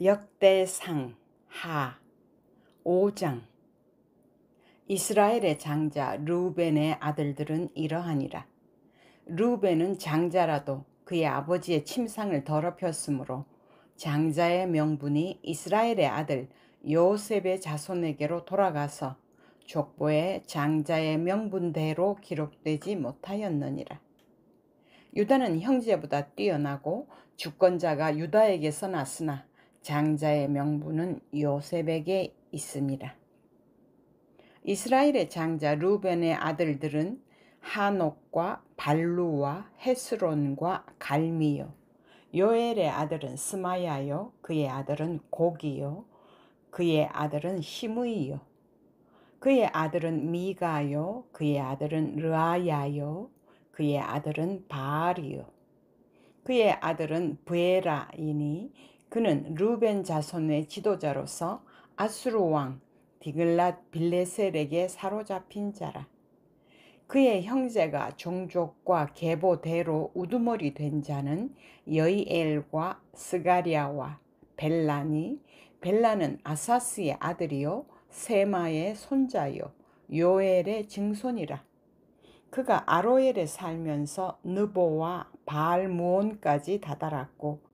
역대상 하 5장. 이스라엘의 장자 르우벤의 아들들은 이러하니라. 르우벤은 장자라도 그의 아버지의 침상을 더럽혔으므로 장자의 명분이 이스라엘의 아들 요셉의 자손에게로 돌아가서 족보에 장자의 명분대로 기록되지 못하였느니라. 유다는 형제보다 뛰어나고 주권자가 유다에게서 났으나 장자의 명분은 요셉에게 있습니다. 이스라엘의 장자 르우벤의 아들들은 하녹과 발루와 헤스론과 갈미요. 요엘의 아들은 스마야요. 그의 아들은 고기요. 그의 아들은 시므이요. 그의 아들은 미가요. 그의 아들은 르아야요. 그의 아들은 바알이요. 그의 아들은 브에라이니 그는 르우벤 자손의 지도자로서 아수르 왕 디글랏 빌레셀에게 사로잡힌 자라. 그의 형제가 종족과 계보대로 우두머리 된 자는 여이엘과 스가랴와 벨라니. 벨라는 아사스의 아들이요 세마의 손자요 요엘의 증손이라. 그가 아로엘에 살면서 느보와 바알무온까지 다다랐고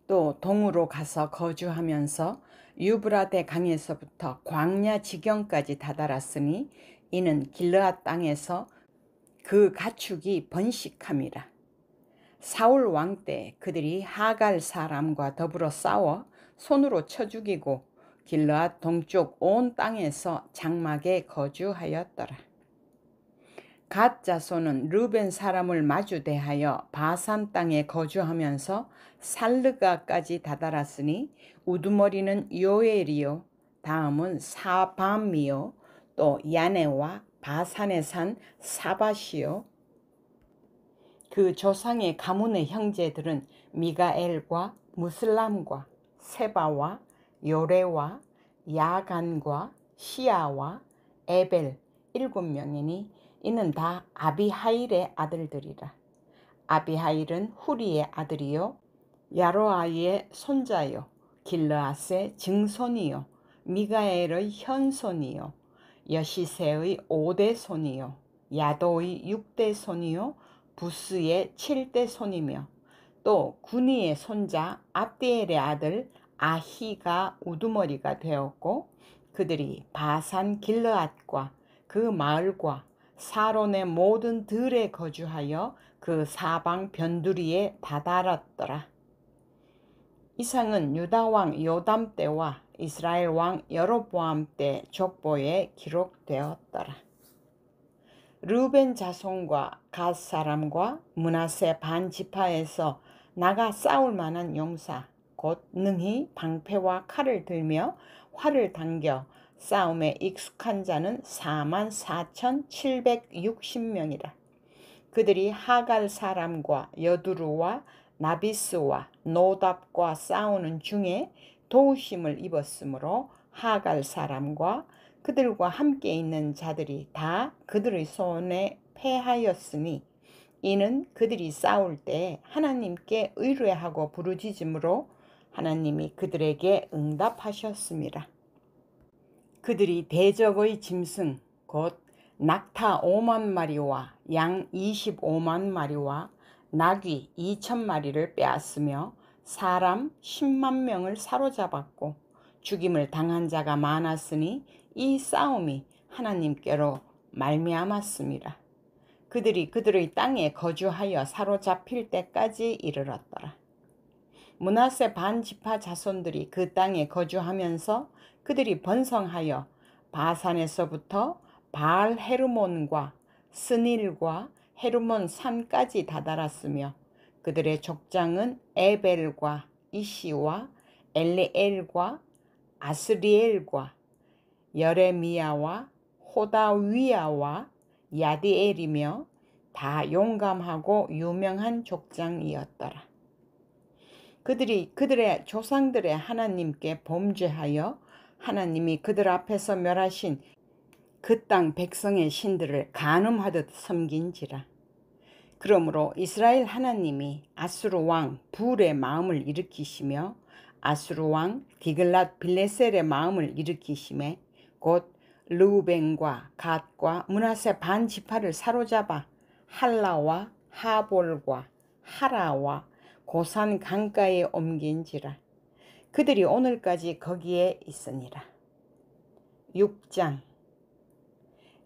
또 동으로 가서 거주하면서 유브라데 강에서부터 광야 지경까지 다다랐으니 이는 길르앗 땅에서 그 가축이 번식함이라. 사울 왕 때 그들이 하갈 사람과 더불어 싸워 손으로 쳐 죽이고 길르앗 동쪽 온 땅에서 장막에 거주하였더라. 갓 자손은 르벤 사람을 마주대하여 바산 땅에 거주하면서 살르가까지 다다랐으니 우두머리는 요엘이요 다음은 사밤이요 또 야네와 바산에 산 사밧이요. 그 조상의 가문의 형제들은 미가엘과 무슬람과 세바와 요레와 야간과 시아와 에벨 7명이니 이는 다 아비하일의 아들들이라. 아비하일은 후리의 아들이요 야로아이의 손자요 길르앗의 증손이요 미가엘의 현손이요 여시세의 5대 손이요 야도의 6대 손이요 부스의 7대 손이며 또 구니의 손자 압디엘의 아들 아히가 우두머리가 되었고 그들이 바산 길르앗과 그 마을과 사론의 모든 들에 거주하여 그 사방 변두리에 다다랐더라. 이상은 유다 왕 요담 때와 이스라엘 왕 여로보암 때 족보에 기록되었더라. 르우벤 자손과 갓 사람과 므낫세 반 지파에서 나가 싸울 만한 용사 곧 능히 방패와 칼을 들며 활을 당겨 싸움에 익숙한 자는 44,760명이라. 그들이 하갈 사람과 여두루와 나비스와 노답과 싸우는 중에 도우심을 입었으므로 하갈 사람과 그들과 함께 있는 자들이 다 그들의 손에 패하였으니 이는 그들이 싸울 때 하나님께 의뢰하고 부르짖음으로 하나님이 그들에게 응답하셨습니다. 그들이 대적의 짐승 곧 낙타 5만 마리와 양 25만 마리와 나귀 2,000마리를 빼앗으며 사람 10만 명을 사로잡았고 죽임을 당한 자가 많았으니 이 싸움이 하나님께로 말미암았습니다. 그들이 그들의 땅에 거주하여 사로잡힐 때까지 이르렀더라. 므낫세 반 지파 자손들이 그 땅에 거주하면서 그들이 번성하여 바산에서부터 바알 헤르몬과 스닐과 헤르몬 산까지 다다랐으며 그들의 족장은 에벨과 이시와 엘리엘과 아스리엘과 여레미야와 호다위야와 야디엘이며 다 용감하고 유명한 족장이었더라. 그들이 그들의 조상들의 하나님께 범죄하여 하나님이 그들 앞에서 멸하신 그 땅 백성의 신들을 간음하듯 섬긴지라. 그러므로 이스라엘 하나님이 아수르 왕 불의 마음을 일으키시며 아수르 왕 디글랏 빌레셀의 마음을 일으키심에 곧 르우벤과 갓과 므낫세 반 지파를 사로잡아 할라와 하볼과 하라와 고산 강가에 옮긴지라. 그들이 오늘까지 거기에 있으니라. 6장.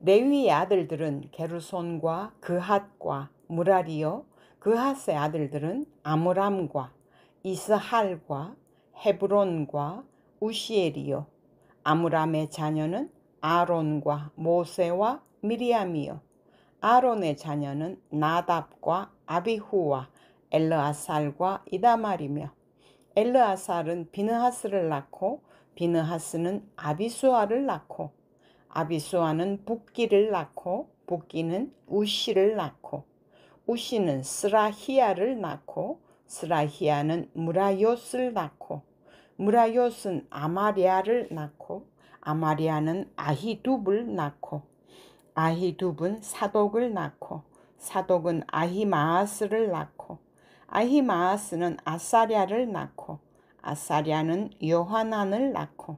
레위의 아들들은 게르손과 그핫과 무라리요, 그핫의 아들들은 아므람과 이스할과 헤브론과 우시엘이요, 아므람의 자녀는 아론과 모세와 미리암이요, 아론의 자녀는 나답과 아비후와 엘르아살과 이다말이며, 엘르아살은 비느하스를 낳고 비느하스는 아비수아를 낳고 아비수아는 붓기를 낳고 붓기는 우시를 낳고 우시는 스라히야를 낳고 스라히야는 무라요스를 낳고 무라요스는 아마리아를 낳고 아마리아는 아히둡을 낳고 아히둡은 사독을 낳고 사독은 아히마아스를 낳고 아히마아스는 아사랴를 낳고 아사랴는 요하난을 낳고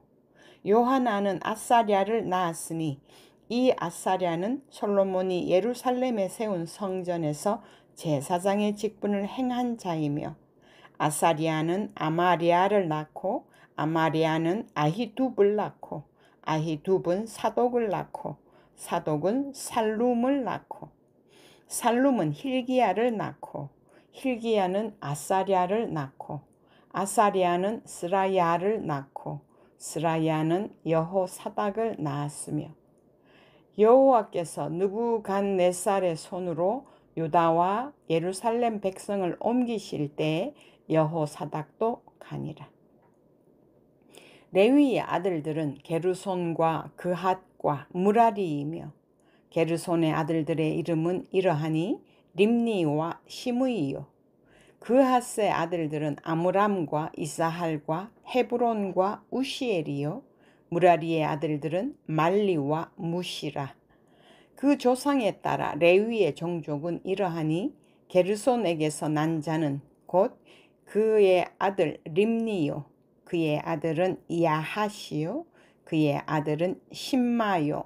요하난은 아사랴를 낳았으니 이 아사랴는 솔로몬이 예루살렘에 세운 성전에서 제사장의 직분을 행한 자이며 아사랴는 아마리아를 낳고 아마리아는 아히둡을 낳고 아히둡은 사독을 낳고 사독은 살룸을 낳고 살룸은 힐기야를 낳고 힐기야는 아사랴를 낳고 아사랴는 스라야를 낳고 스라야는 여호사닥을 낳았으며 여호와께서 느부갓네살의 손으로 유다와 예루살렘 백성을 옮기실 때에 여호사닥도 가니라. 레위의 아들들은 게르손과 그핫과 무라리이며 게르손의 아들들의 이름은 이러하니 림니와 시므이요, 그핫의 아들들은 아므람과 이사할과 헤브론과 우시엘이요, 무라리의 아들들은 말리와 무시라. 그 조상에 따라 레위의 종족은 이러하니 게르손에게서 난 자는 곧 그의 아들 림니요, 그의 아들은 야하시요, 그의 아들은 심마요,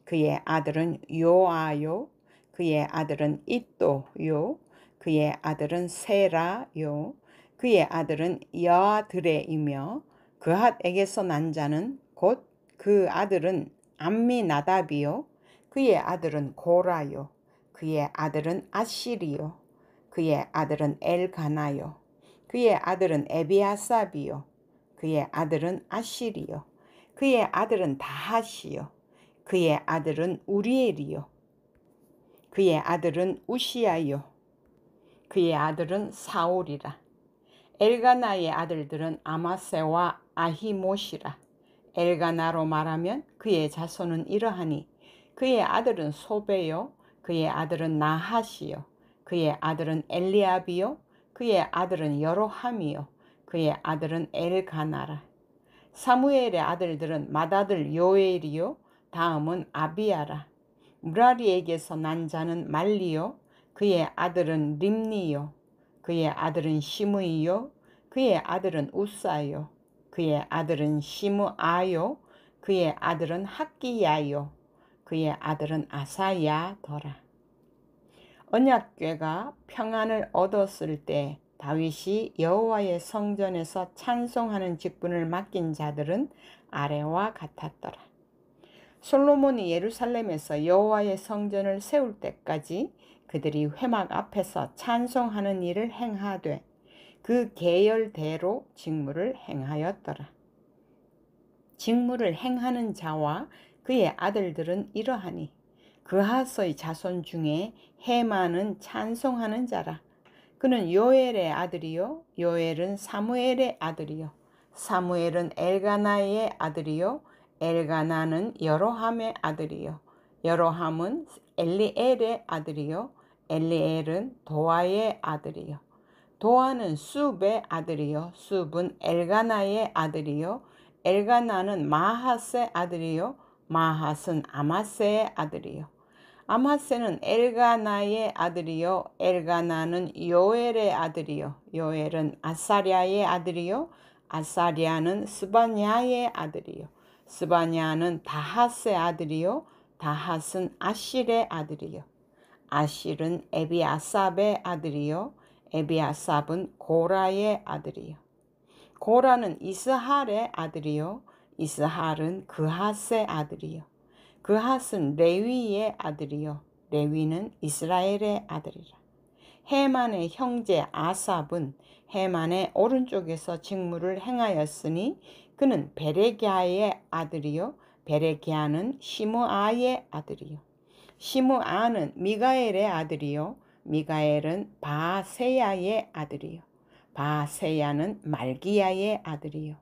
그의 아들은 요아요, 그의 아들은 이또요, 그의 아들은 세라요, 그의 아들은 여아드레이며 그핫에게서 난 자는 곧 그 아들은 암미나답이요, 그의 아들은 고라요, 그의 아들은 아시리요, 그의 아들은 엘가나요, 그의 아들은 에비아삽이요, 그의 아들은 아시리요, 그의 아들은 다하시요, 그의 아들은 우리엘이요, 그의 아들은 우시야요, 그의 아들은 사울이라. 엘가나의 아들들은 아마세와 아히모시라. 엘가나로 말하면 그의 자손은 이러하니 그의 아들은 소베요, 그의 아들은 나하시요, 그의 아들은 엘리압이요, 그의 아들은 여로함이요, 그의 아들은 엘가나라. 사무엘의 아들들은 맏아들 요엘이요, 다음은 아비야라. 무라리에게서 난 자는 말리요, 그의 아들은 림니요, 그의 아들은 시므이요, 그의 아들은 우사요, 그의 아들은 시므아요, 그의 아들은 학기야요, 그의 아들은 아사야더라. 언약궤가 평안을 얻었을 때 다윗이 여호와의 성전에서 찬송하는 직분을 맡긴 자들은 아래와 같았더라. 솔로몬이 예루살렘에서 여호와의 성전을 세울 때까지 그들이 회막 앞에서 찬송하는 일을 행하되 그 계열대로 직무를 행하였더라. 직무를 행하는 자와 그의 아들들은 이러하니 그핫의 자손 중에 헤만은 찬송하는 자라. 그는 요엘의 아들이요, 요엘은 사무엘의 아들이요, 사무엘은 엘가나의 아들이요, 엘가나는 여로함의 아들이요, 여로함은 엘리엘의 아들이요, 엘리엘은 도아의 아들이요, 도아는 숲의 아들이요, 숲은 엘가나의 아들이요, 엘가나는 마하스의 아들이요, 마하스는 아마세의 아들이요, 아마세는 엘가나의 아들이요, 엘가나는 요엘의 아들이요, 요엘은 아사랴의 아들이요, 아사리아는 스바냐의 아들이요 스바냐는 다핫의 아들이요 다핫은 아실의 아들이요 아실은 에비아삽의 아들이요 에비아삽은 고라의 아들이요 고라는 이스할의 아들이요 이스할은 그핫의 아들이요 그핫은 레위의 아들이요 레위는 이스라엘의 아들이라. 헤만의 형제 아삽은 헤만의 오른쪽에서 직무를 행하였으니 그는 베레기야의 아들이요 베레기야는 시므아의 아들이요 시므아는 미가엘의 아들이요 미가엘은 바세야의 아들이요 바세야는 말기야의 아들이요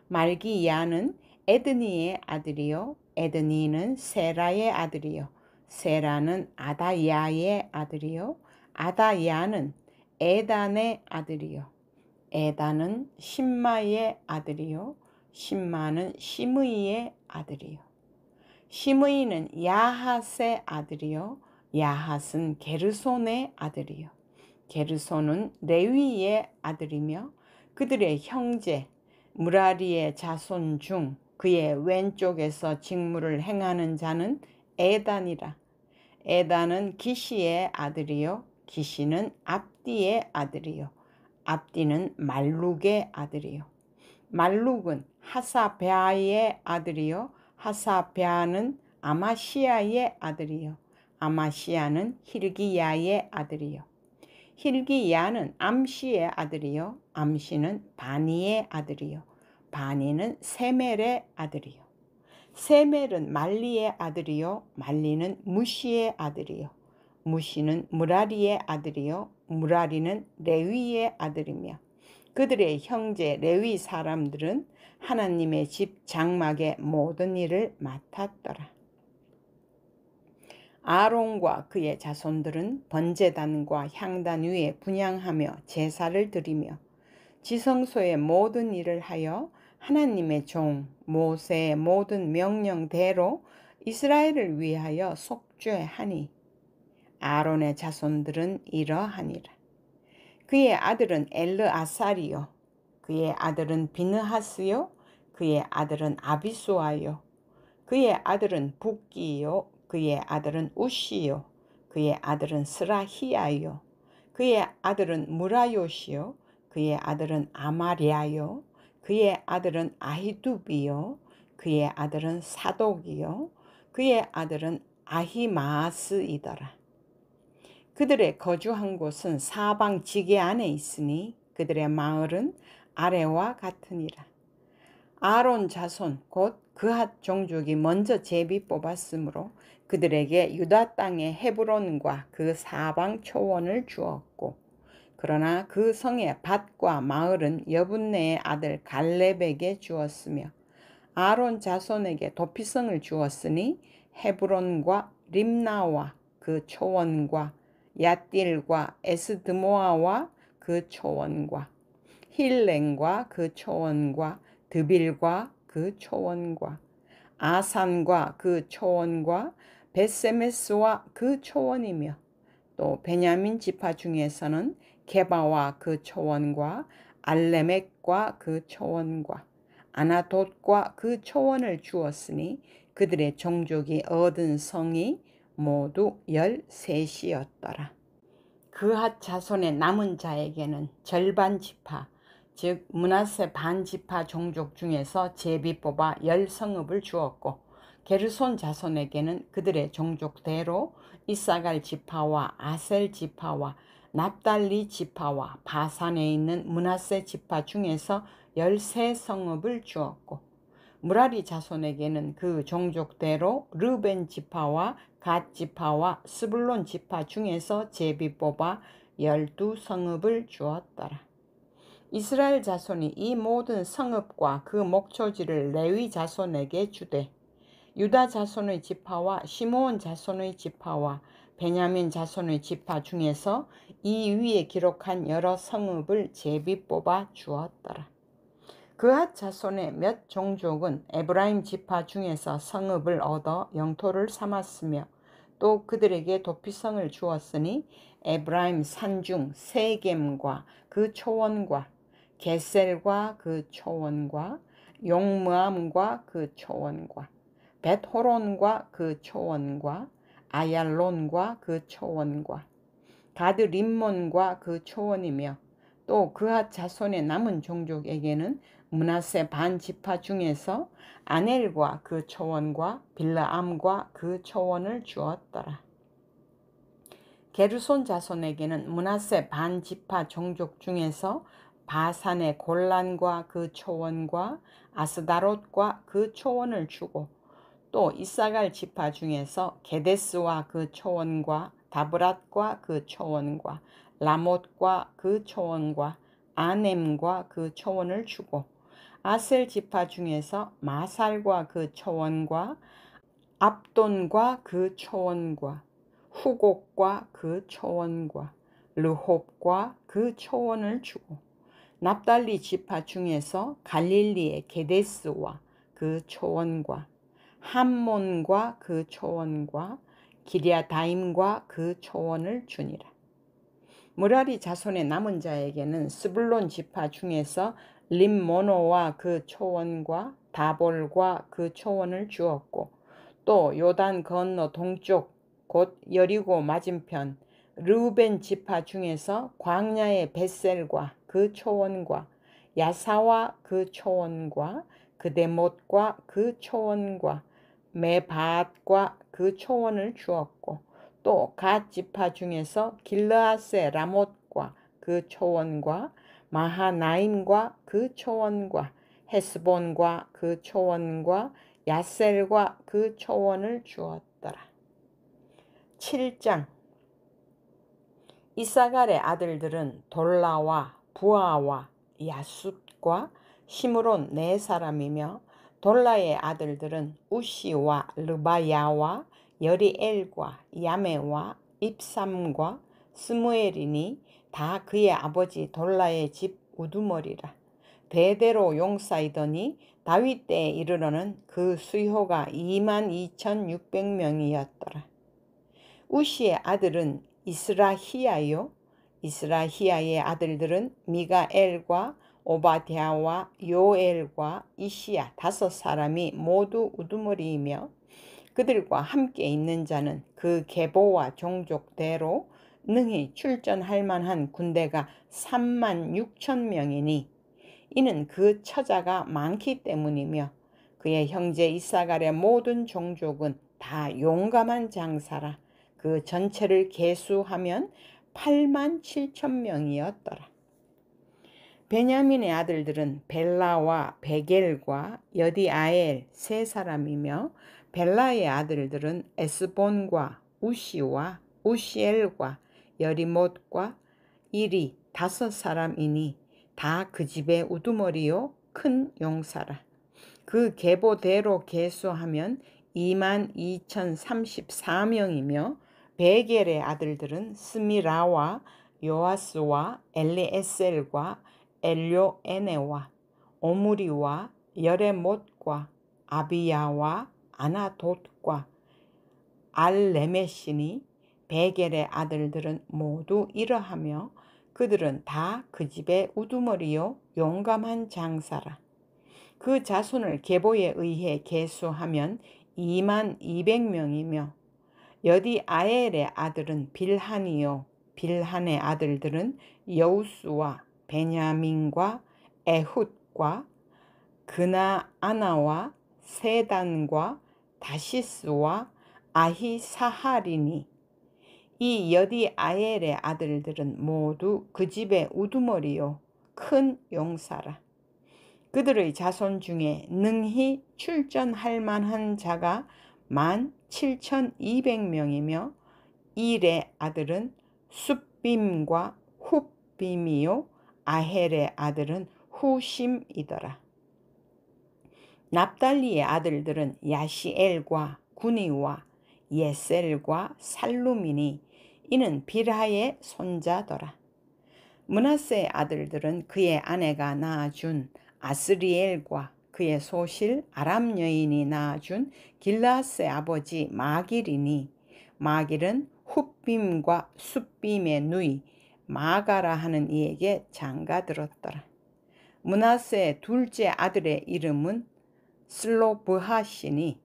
말기야는 에드니의 아들이요 에드니는 세라의 아들이요 세라는 아다야의 아들이요 아다야는 에단의 아들이요 에단은 심마의 아들이요 심마는 시므이의 아들이요 시므이는 야핫의 아들이요 야핫은 게르손의 아들이요 게르손은 레위의 아들이며 그들의 형제 무라리의 자손 중 그의 왼쪽에서 직무를 행하는 자는 에단이라. 에단은 기시의 아들이요 기시는 압디의 아들이요 압디는 말룩의 아들이요 말룩은 하사베아의 아들이요 하사베아는 아마시아의 아들이요 아마시아는 힐기야의 아들이요 힐기야는 암시의 아들이요 암시는 바니의 아들이요 바니는 세멜의 아들이요 세멜은 말리의 아들이요 말리는 무시의 아들이요 무시는 무라리의 아들이요 무라리는 레위의 아들이며 그들의 형제 레위 사람들은 하나님의 집 장막의 모든 일을 맡았더라. 아론과 그의 자손들은 번제단과 향단 위에 분향하며 제사를 드리며 지성소의 모든 일을 하여 하나님의 종 모세의 모든 명령대로 이스라엘을 위하여 속죄하니 아론의 자손들은 이러하니라. 그의 아들은 엘르아살이요 그의 아들은 비느하스요 그의 아들은 아비수아요 그의 아들은 붓기요 그의 아들은 우시요 그의 아들은 스라히야요 그의 아들은 무라요시요 그의 아들은 아마랴요 그의 아들은 아히두비요 그의 아들은 사독이요 그의 아들은 아히마아스이더라. 그들의 거주한 곳은 사방 지게 안에 있으니 그들의 마을은 아래와 같으니라. 아론 자손 곧 그핫 종족이 먼저 제비 뽑았으므로 그들에게 유다 땅의 헤브론과 그 사방 초원을 주었고 그러나 그 성의 밭과 마을은 여분네의 아들 갈렙에게 주었으며 아론 자손에게 도피성을 주었으니 헤브론과 림나와 그 초원과 얏딜과 에스드모아와 그 초원과 힐렌과 그 초원과 드빌과 그 초원과 아산과 그 초원과 벳세메스와 그 초원이며 또 베냐민 지파 중에서는 게바와 그 초원과 알레멕과 그 초원과 아나돗과 그 초원을 주었으니 그들의 종족이 얻은 성이 모두 13이었더라. 그핫 자손의 남은 자에게는 절반 지파 즉 므낫세 반 지파 종족 중에서 제비 뽑아 10성읍을 주었고 게르손 자손에게는 그들의 종족대로 이사갈 지파와 아셀 지파와 납달리 지파와 바산에 있는 므낫세 지파 중에서 13성읍을 주었고 무라리 자손에게는 그 종족대로 르벤 지파와 갓 지파와 스불론 지파 중에서 제비 뽑아 12성읍을 주었더라. 이스라엘 자손이 이 모든 성읍과 그 목초지를 레위 자손에게 주되 유다 자손의 지파와 시므온 자손의 지파와 베냐민 자손의 지파 중에서 이 위에 기록한 여러 성읍을 제비 뽑아 주었더라. 그핫 자손의 몇 종족은 에브라임 지파 중에서 성읍을 얻어 영토를 삼았으며 또 그들에게 도피성을 주었으니 에브라임 산중 세겜과 그 초원과 게셀과 그 초원과 용므암과 그 초원과 벳호론과 그 초원과 아얄론과 그 초원과 가드 림몬과 그 초원이며 또 그앗 자손의 남은 종족에게는 므낫세 반 지파 중에서 아넬과 그 초원과 빌라암과 그 초원을 주었더라. 게르손 자손에게는 므낫세 반 지파 종족 중에서 바산의 골란과 그 초원과 아스다롯과 그 초원을 주고 또 이사갈 지파 중에서 게데스와 그 초원과 다브랏과 그 초원과 라못과 그 초원과 아넴과 그 초원을 주고 아셀 지파 중에서 마살과 그 초원과 압돈과 그 초원과 후곡과 그 초원과 르홉과 그 초원을 주고 납달리 지파 중에서 갈릴리의 게데스와 그 초원과 함몬과 그 초원과 기리아다임과 그 초원을 주니라. 무라리 자손의 남은 자에게는 스불론 지파 중에서 림모노와 그 초원과 다볼과 그 초원을 주었고 또 요단 건너 동쪽 곧 여리고 맞은편 르우벤 지파 중에서 광야의 벳셀과 그 초원과 야사와 그 초원과 그데못과 그 초원과 메바앗과 그 초원을 주었고 또 갓 지파 중에서 길르앗의 라못과 그 초원과 마하나임과 그 초원과 헤스본과 그 초원과 야셀과 그 초원을 주었더라. 7장 이사갈의 아들들은 돌라와 부아와 야숫과 시므론 네 사람이며 돌라의 아들들은 우시와 르바야와 여리엘과 야메와 입삼과 스무엘이니 다 그의 아버지 돌라의 집 우두머리라. 대대로 용사이더니 다윗 때에 이르러는 그 수효가 22,600명이었더라. 우시의 아들은 이스라히야요. 이스라히야의 아들들은 미가엘과 오바댜와 요엘과 이시야 5사람이 모두 우두머리이며 그들과 함께 있는 자는 그 계보와 종족대로 능히 출전할 만한 군대가 36,000명이니 이는 그 처자가 많기 때문이며 그의 형제 이사갈의 모든 종족은 다 용감한 장사라. 그 전체를 계수하면 87,000명이었더라. 베냐민의 아들들은 벨라와 베겔과 여디아엘 3사람이며 벨라의 아들들은 에스본과 우시와 우시엘과 여리못과 이리 5사람이니 다 그 집의 우두머리요 큰 용사라. 그 계보대로 계수하면 22,034명이며 베겔의 아들들은 스미라와 요아스와 엘리에셀과 엘료에네와 오므리와 여레못과 아비야와 아나돗과 알레메시니 베겔의 아들들은 모두 이러하며 그들은 다 그 집의 우두머리요 용감한 장사라. 그 자손을 계보에 의해 계수하면 22,200명이며 여디아엘의 아들은 빌한이요 빌한의 아들들은 여우스와 베냐민과 에훗과 그나아나와 세단과 다시스와 아히사하리니 이 여디아엘의 아들들은 모두 그 집의 우두머리요 큰 용사라. 그들의 자손 중에 능히 출전할 만한 자가 17,200명이며 일의 아들은 숫빔과 훗빔이요 아헬의 아들은 후심이더라. 납달리의 아들들은 야시엘과 구니와 예셀과 살루미니 이는 빌하의 손자더라. 므낫세의 아들들은 그의 아내가 낳아준 아스리엘과 그의 소실 아람 여인이 낳아준 길라스의 아버지 마길이니 마길은 훗빔과 숫빔의 누이 마가라 하는 이에게 장가들었더라. 므낫세의 둘째 아들의 이름은 슬로브핫이니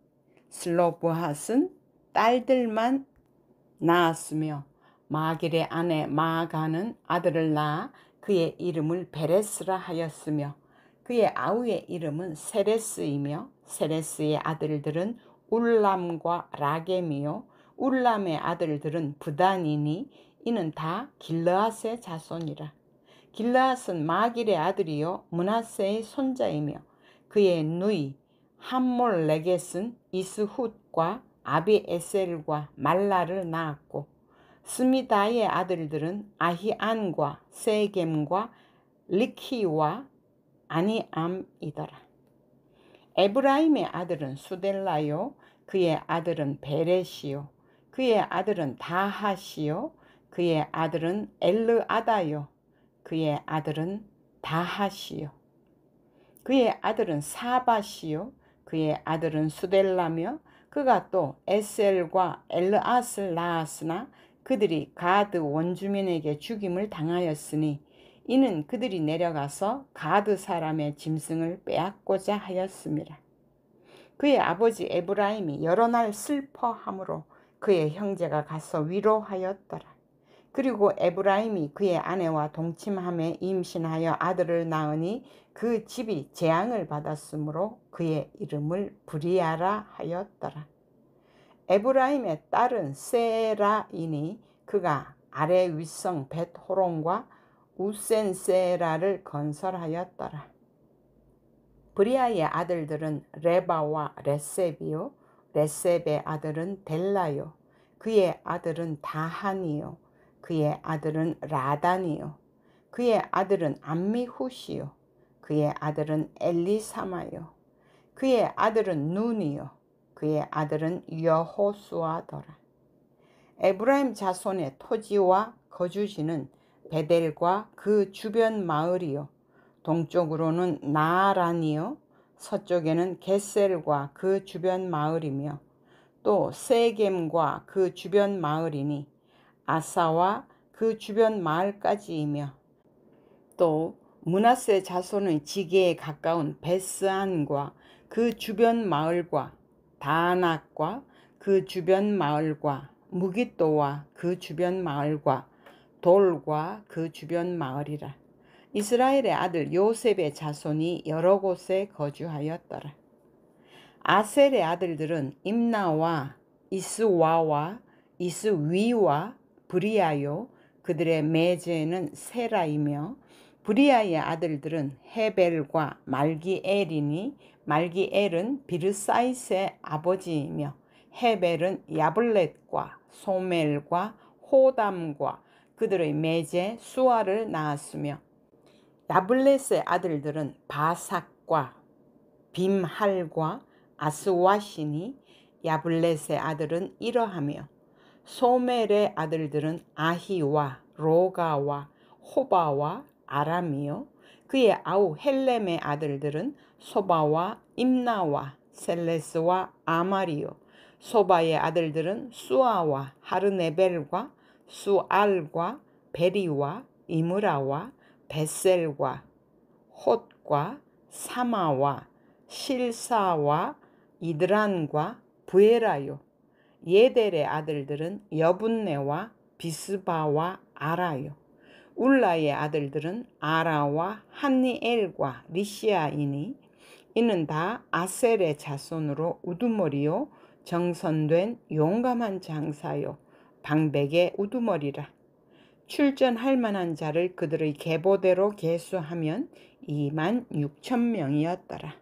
슬로브핫은 딸들만 낳았으며 마길의 아내 마아가는 아들을 낳아 그의 이름을 베레스라 하였으며 그의 아우의 이름은 세레스이며 세레스의 아들들은 울람과 라겜이요 울람의 아들들은 부단이니 이는 다 길르앗의 자손이라. 길르앗은 마길의 아들이요 므낫세의 손자이며 그의 누이 함몰레겟은 이스훗과 아비에셀과 말라를 낳았고 스미다의 아들들은 아히안과 세겜과 리키와 아니암이더라. 에브라임의 아들은 수델라요 그의 아들은 베렛이요 그의 아들은 다핫이요 그의 아들은 엘르아다요 그의 아들은 다핫이요 그의 아들은 사밧이요 그의 아들은 수델라며 그가 또 에셀과 엘르앗을 낳았으나 그들이 가드 원주민에게 죽임을 당하였으니 이는 그들이 내려가서 가드 사람의 짐승을 빼앗고자 하였습니다. 그의 아버지 에브라임이 여러 날 슬퍼함으로 그의 형제가 가서 위로하였더라. 그리고 에브라임이 그의 아내와 동침함에 임신하여 아들을 낳으니 그 집이 재앙을 받았으므로 그의 이름을 브리아라 하였더라. 에브라임의 딸은 세라이니 그가 아래 윗성 벳호론과 우센세라를 건설하였더라. 브리아의 아들들은 레바와 레셉이요 레셉의 아들은 델라요 그의 아들은 다한이요 그의 아들은 라단이요 그의 아들은 암미훗이요 그의 아들은 엘리사마요 그의 아들은 눈이요 그의 아들은 여호수아더라. 에브라임 자손의 토지와 거주지는 베델과 그 주변 마을이요 동쪽으로는 나아란이요 서쪽에는 겟셀과 그 주변 마을이며 또 세겜과 그 주변 마을이니 아사와 그 주변 마을까지이며 또 므낫세 자손의 지게에 가까운 베스안과 그 주변 마을과 다낙과 그 주변 마을과 무깃도와 그 주변 마을과 돌과 그 주변 마을이라. 이스라엘의 아들 요셉의 자손이 여러 곳에 거주하였더라. 아셀의 아들들은 임나와 이스와와 이스위와 브리아요 그들의 매제는 세라이며 브리아의 아들들은 헤벨과 말기엘이니 말기엘은 비르사이스의 아버지이며 헤벨은 야블렛과 소멜과 호담과 그들의 매제 수아를 낳았으며 야블렛의 아들들은 바삭과 빔할과 아스와시니 야블렛의 아들은 이러하며 소멜의 아들들은 아히와 로가와 호바와 아람이요 그의 아우 헬렘의 아들들은 소바와 임나와 셀레스와 아마리요 소바의 아들들은 수아와 하르네벨과 수알과 베리와 이므라와 베셀과 톳과 사마와 실사와 이드란과 부에라요 예델의 아들들은 여분네와 비스바와 아라요 울라의 아들들은 아라와 한니엘과 리시아이니 이는 다 아셀의 자손으로 우두머리요 정선된 용감한 장사요 방백의 우두머리라. 출전할 만한 자를 그들의 계보대로 계수하면 26,000명이었더라.